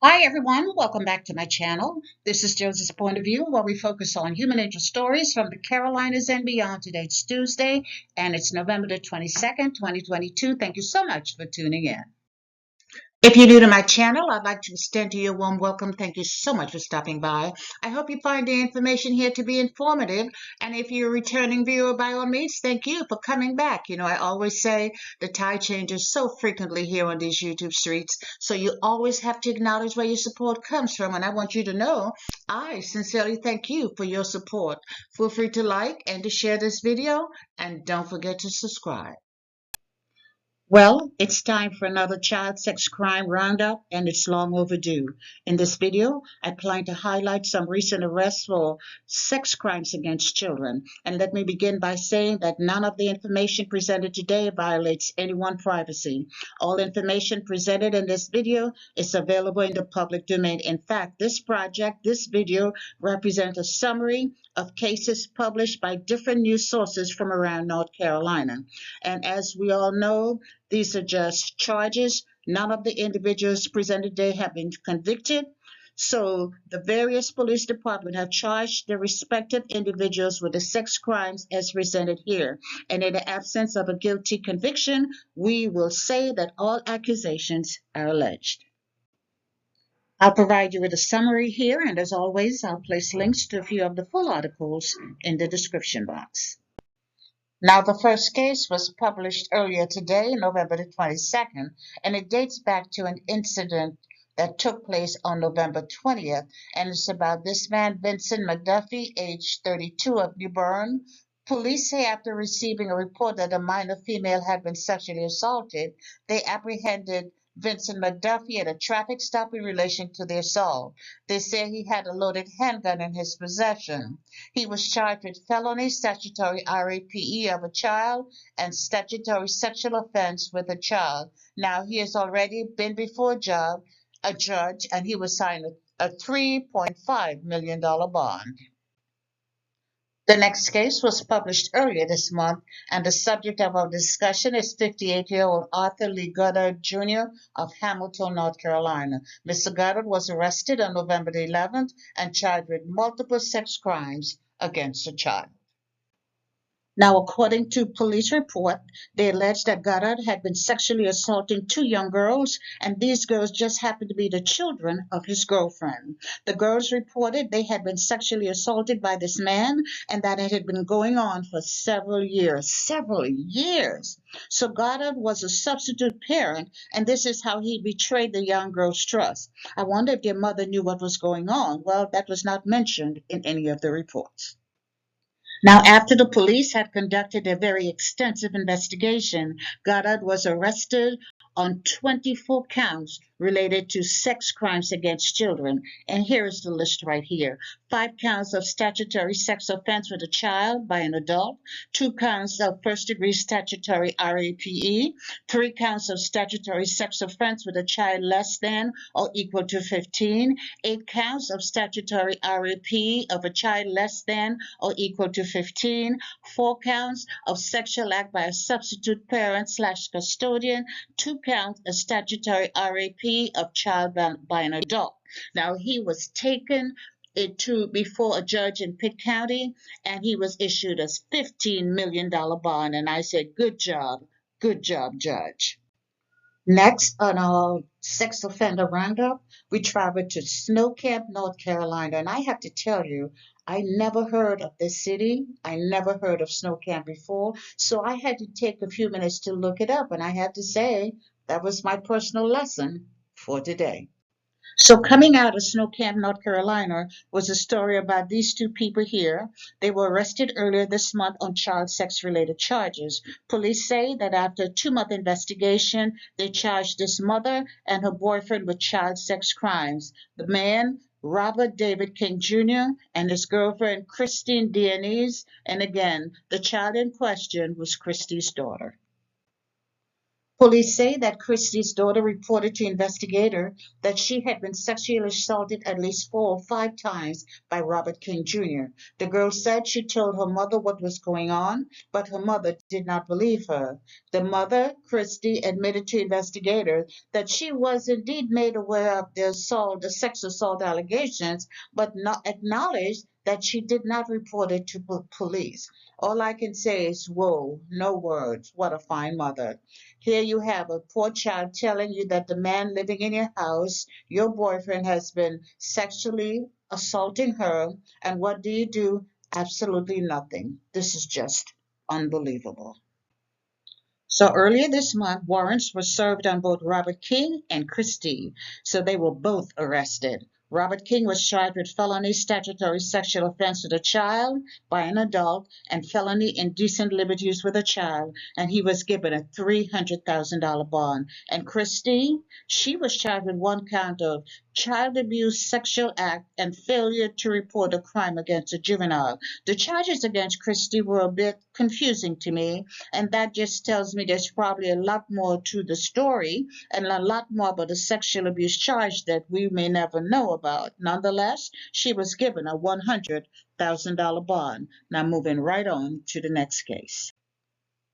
Hi everyone, welcome back to my channel. This is Joseph's Point of View, where we focus on human interest stories from the Carolinas and beyond. Today's Tuesday, and it's November the 22nd, 2022. Thank you so much for tuning in. If you're new to my channel, I'd like to extend to you a warm welcome. Thank you so much for stopping by. I hope you find the information here to be informative. And if you're a returning viewer, by all means, thank you for coming back. You know, I always say the tide changes so frequently here on these YouTube streets. So you always have to acknowledge where your support comes from. And I want you to know, I sincerely thank you for your support. Feel free to like and to share this video. And don't forget to subscribe. Well, it's time for another child sex crime roundup, and it's long overdue. In this video, I plan to highlight some recent arrests for sex crimes against children. And let me begin by saying that none of the information presented today violates anyone's privacy. All information presented in this video is available in the public domain. In fact, this video represents a summary of cases published by different news sources from around North Carolina. And as we all know, these are just charges. None of the individuals presented today have been convicted. So the various police departments have charged their respective individuals with the sex crimes as presented here. And in the absence of a guilty conviction, we will say that all accusations are alleged. I'll provide you with a summary here, and as always, I'll place links to a few of the full articles in the description box. Now, the first case was published earlier today, November the 22nd, and it dates back to an incident that took place on November 20th, and it's about this man, Vincent McDuffie, age 32, of New Bern. Police say after receiving a report that a minor female had been sexually assaulted, they apprehended Vincent McDuffie at a traffic stop in relation to the assault. They say he had a loaded handgun in his possession. He was charged with felony statutory RAPE of a child and statutory sexual offense with a child. Now, he has already been before a judge, and he was signed a $3.5 million bond. The next case was published earlier this month, and the subject of our discussion is 58-year-old Arthur Lee Goddard, Jr. of Hamilton, North Carolina. Mr. Goddard was arrested on November the 11th and charged with multiple sex crimes against a child. Now, according to police report, they alleged that Goddard had been sexually assaulting two young girls, and these girls just happened to be the children of his girlfriend. The girls reported they had been sexually assaulted by this man, and that it had been going on for several years. So Goddard was a substitute parent, and this is how he betrayed the young girls' trust. I wonder if their mother knew what was going on. Well, that was not mentioned in any of the reports. Now, after the police had conducted a very extensive investigation, Goddard was arrested on 24 counts related to sex crimes against children. And here is the list right here. 5 counts of statutory sex offense with a child by an adult, 2 counts of first-degree statutory RAPE, 3 counts of statutory sex offense with a child less than or equal to 15, 8 counts of statutory RAPE of a child less than or equal to 15, 4 counts of sexual act by a substitute parent / custodian, 2 counts of statutory RAPE of child by an adult. Now, he was taken before a judge in Pitt County, and he was issued a $15 million bond. And I said, good job, judge. Next on our sex offender roundup, we traveled to Snow Camp, North Carolina. And I have to tell you, I never heard of this city. I never heard of Snow Camp before. So I had to take a few minutes to look it up. And I have to say, that was my personal lesson for today. So coming out of Snow Camp, North Carolina, was a story about these two people here. They were arrested earlier this month on child sex-related charges. Police say that after a 2-month investigation, they charged this mother and her boyfriend with child sex crimes. The man, Robert David King Jr., and his girlfriend, Christine Dionese. And again, the child in question was Christie's daughter. Police say that Christie's daughter reported to investigator that she had been sexually assaulted at least 4 or 5 times by Robert King Jr. The girl said she told her mother what was going on, but her mother did not believe her. The mother, Christie, admitted to investigators that she was indeed made aware of the sex assault allegations, but not acknowledged that she did not report it to police. All I can say is, whoa, no words. What a fine mother. Here you have a poor child telling you that the man living in your house, your boyfriend, has been sexually assaulting her. And what do you do? Absolutely nothing. This is just unbelievable. So earlier this month, warrants were served on both Robert King and Christie, so they were both arrested. Robert King was charged with felony statutory sexual offense with a child by an adult and felony indecent liberties with a child, and he was given a $300,000 bond. And Christie, she was charged with one count of child abuse, sexual act, and failure to report a crime against a juvenile. The charges against Christie were a bit confusing to me, and that just tells me there's probably a lot more to the story and a lot more about the sexual abuse charge that we may never know about. Nonetheless, she was given a $100,000 bond. Now, moving right on to the next case.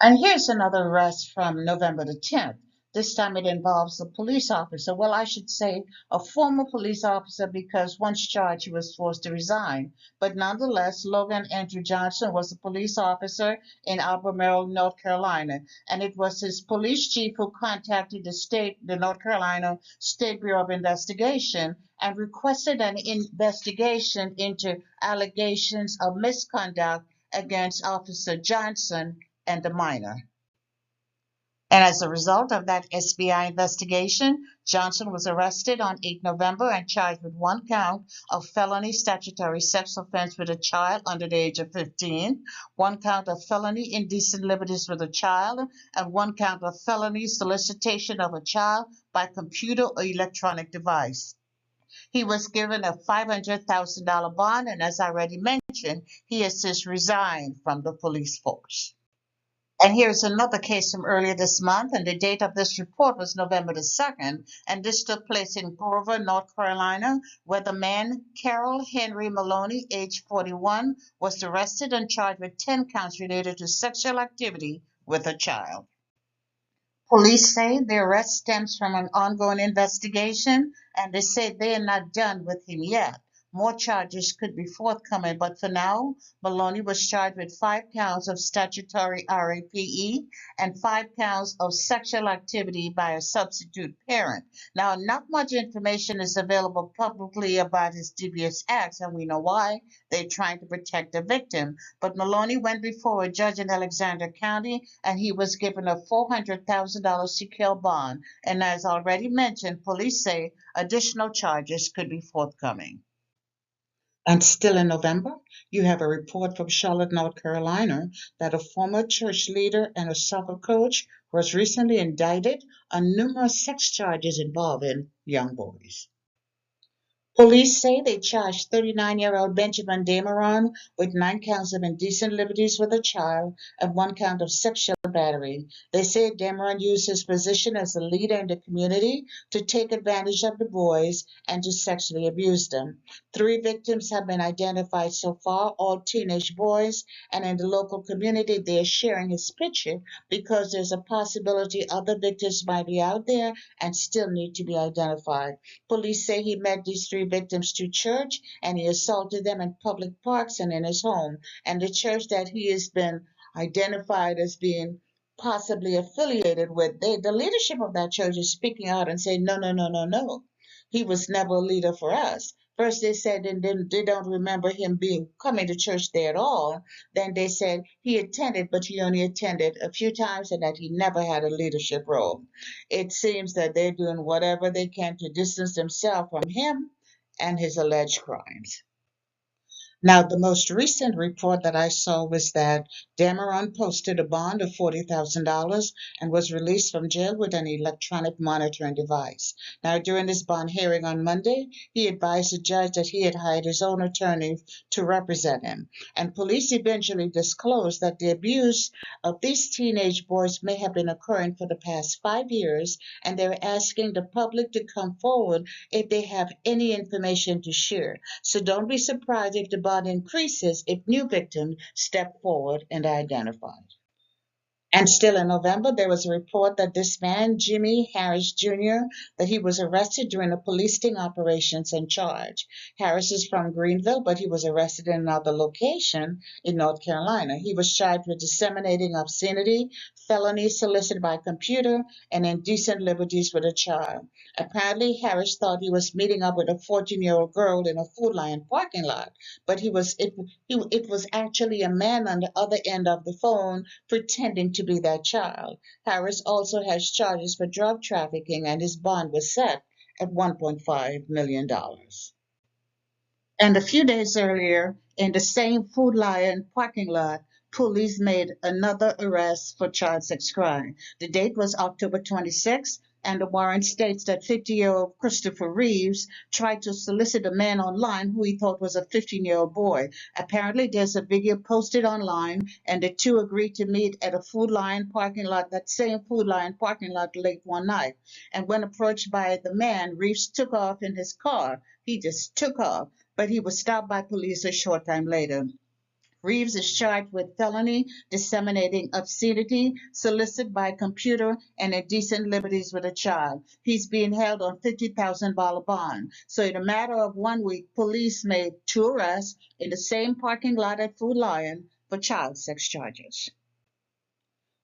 And here's another arrest from November the 10th. This time it involves a police officer. Well, I should say a former police officer because once charged, he was forced to resign. But nonetheless, Logan Andrew Johnson was a police officer in Albemarle, North Carolina. And it was his police chief who contacted the North Carolina State Bureau of Investigation and requested an investigation into allegations of misconduct against Officer Johnson and a minor. And as a result of that SBI investigation, Johnson was arrested on 8 November and charged with one count of felony statutory sex offense with a child under the age of 15, one count of felony indecent liberties with a child, and one count of felony solicitation of a child by computer or electronic device. He was given a $500,000 bond, and as I already mentioned, he has since resigned from the police force. And here's another case from earlier this month, and the date of this report was November the 2nd, and this took place in Grover, North Carolina, where the man, Carol Henry Maloney, age 41, was arrested and charged with 10 counts related to sexual activity with a child. Police say the arrest stems from an ongoing investigation, and they say they are not done with him yet. More charges could be forthcoming, but for now, Maloney was charged with 5 counts of statutory RAPE and 5 counts of sexual activity by a substitute parent. Now, not much information is available publicly about his dubious acts, and we know why. They're trying to protect the victim. But Maloney went before a judge in Alexander County, and he was given a $400,000 secure bond. And as already mentioned, police say additional charges could be forthcoming. And still in November, you have a report from Charlotte, North Carolina, that a former church leader and a soccer coach was recently indicted on numerous sex charges involving young boys. Police say they charged 39-year-old Benjamin Dameron with 9 counts of indecent liberties with a child and one count of sexual battery. They say Dameron used his position as a leader in the community to take advantage of the boys and to sexually abuse them. 3 victims have been identified so far, all teenage boys, and in the local community they are sharing his picture because there's a possibility other victims might be out there and still need to be identified. Police say he met these 3 victims to church and he assaulted them in public parks and in his home. And the church that he has been identified as being possibly affiliated with, the leadership of that church is speaking out and saying, no, no, no, no, no. He was never a leader for us. First they said and then they don't remember him being coming to church there at all. Then they said he attended, but he only attended a few times and that he never had a leadership role. It seems that they're doing whatever they can to distance themselves from him and his alleged crimes. Now, the most recent report that I saw was that Dameron posted a bond of $40,000 and was released from jail with an electronic monitoring device. Now, during this bond hearing on Monday, he advised the judge that he had hired his own attorney to represent him. And police eventually disclosed that the abuse of these teenage boys may have been occurring for the past 5 years, and they're asking the public to come forward if they have any information to share. So don't be surprised if the bond increases if new victims step forward and are identified. And still in November, there was a report that this man, Jimmy Harris Jr., that he was arrested during a police sting operations and charged. Harris is from Greenville, but he was arrested in another location in North Carolina. He was charged with disseminating obscenity, felony solicited by computer, and indecent liberties with a child. Apparently, Harris thought he was meeting up with a 14-year-old girl in a Food Lion parking lot, but it was actually a man on the other end of the phone pretending to be that child. Harris also has charges for drug trafficking, and his bond was set at $1.5 million. And a few days earlier, in the same Food Lion parking lot, police made another arrest for child sex crime. The date was October 26th, and the warrant states that 50-year-old Christopher Reeves tried to solicit a man online who he thought was a 15-year-old boy. Apparently, there's a video posted online, and the two agreed to meet at a Food Lion parking lot, that same Food Lion parking lot, late one night. And when approached by the man, Reeves took off in his car. He just took off, but he was stopped by police a short time later. Reeves is charged with felony disseminating obscenity, solicited by computer, and indecent liberties with a child. He's being held on $50,000 bond. So in a matter of 1 week, police made 2 arrests in the same parking lot at Food Lion for child sex charges.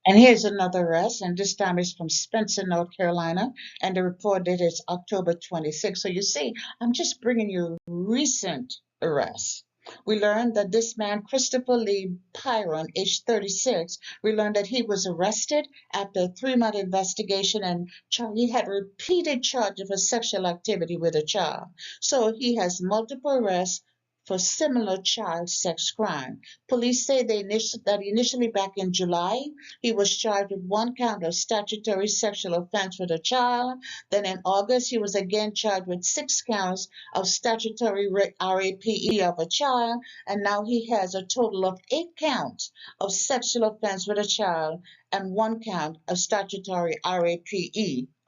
And here's another arrest, and this time it's from Spencer, North Carolina, and the report date is October 26th. So you see, I'm just bringing you recent arrests. We learned that this man, Christopher Lee Pyron, age 36, we learned that he was arrested after a 3-month investigation, and he had repeated charges of sexual activity with a child. So he has multiple arrests for similar child sex crime. Police say that initially back in July, he was charged with 1 count of statutory sexual offense with a child. Then in August, he was again charged with 6 counts of statutory rape of a child. And now he has a total of 8 counts of sexual offense with a child and 1 count of statutory rape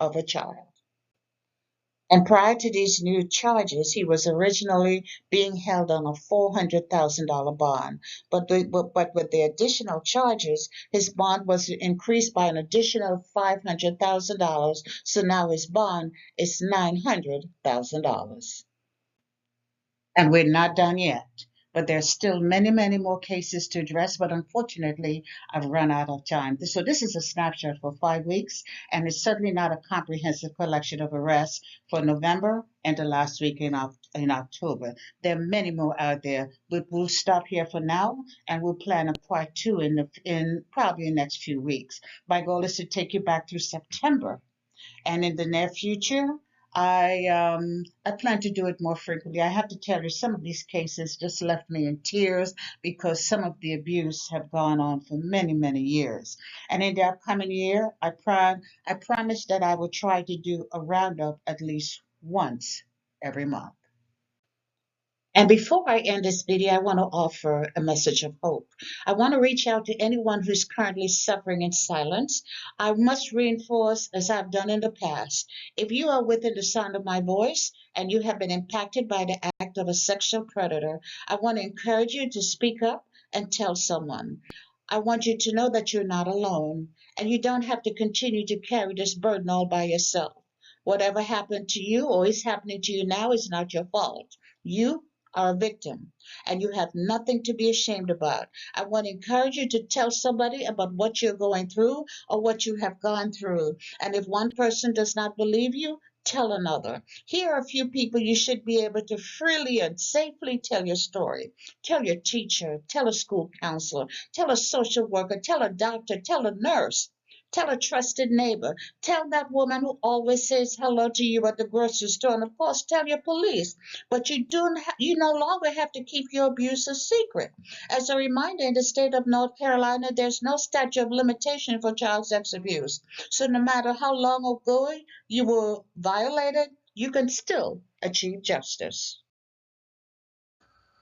of a child. And prior to these new charges, he was originally being held on a $400,000 bond. But with the additional charges, his bond was increased by an additional $500,000. So now his bond is $900,000. And we're not done yet. But there's still many, many more cases to address. But unfortunately, I've run out of time. So this is a snapshot for 5 weeks, and it's certainly not a comprehensive collection of arrests for November and the last week in October. There are many more out there, but we'll stop here for now, and we'll plan a part 2 in probably the next few weeks. My goal is to take you back through September. And in the near future, I plan to do it more frequently. I have to tell you, some of these cases just left me in tears because some of the abuse have gone on for many, many years. And in the upcoming year, I promise that I will try to do a roundup at least once every month. And before I end this video, I want to offer a message of hope. I want to reach out to anyone who's currently suffering in silence. I must reinforce, as I've done in the past, if you are within the sound of my voice and you have been impacted by the act of a sexual predator, I want to encourage you to speak up and tell someone. I want you to know that you're not alone, and you don't have to continue to carry this burden all by yourself. Whatever happened to you or is happening to you now is not your fault. You are a victim, and you have nothing to be ashamed about. I want to encourage you to tell somebody about what you're going through or what you have gone through. And if one person does not believe you, tell another. Here are a few people you should be able to freely and safely tell your story. Tell your teacher, tell a school counselor, tell a social worker, tell a doctor, tell a nurse. Tell a trusted neighbor. Tell that woman who always says hello to you at the grocery store. And of course, tell your police. But you no longer have to keep your abuse a secret. As a reminder, in the state of North Carolina, there's no statute of limitation for child sex abuse. So no matter how long ago you were violated, you can still achieve justice.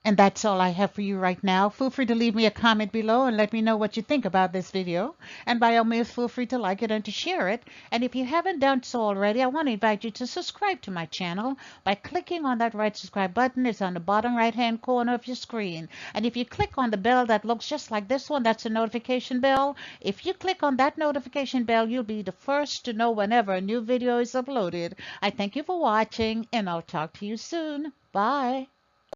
And that's all I have for you right now. Feel free to leave me a comment below and let me know what you think about this video. And by all means, feel free to like it and to share it. And if you haven't done so already, I want to invite you to subscribe to my channel by clicking on that red subscribe button. It's on the bottom right-hand corner of your screen. And if you click on the bell that looks just like this one, that's a notification bell. If you click on that notification bell, you'll be the first to know whenever a new video is uploaded. I thank you for watching, and I'll talk to you soon. Bye.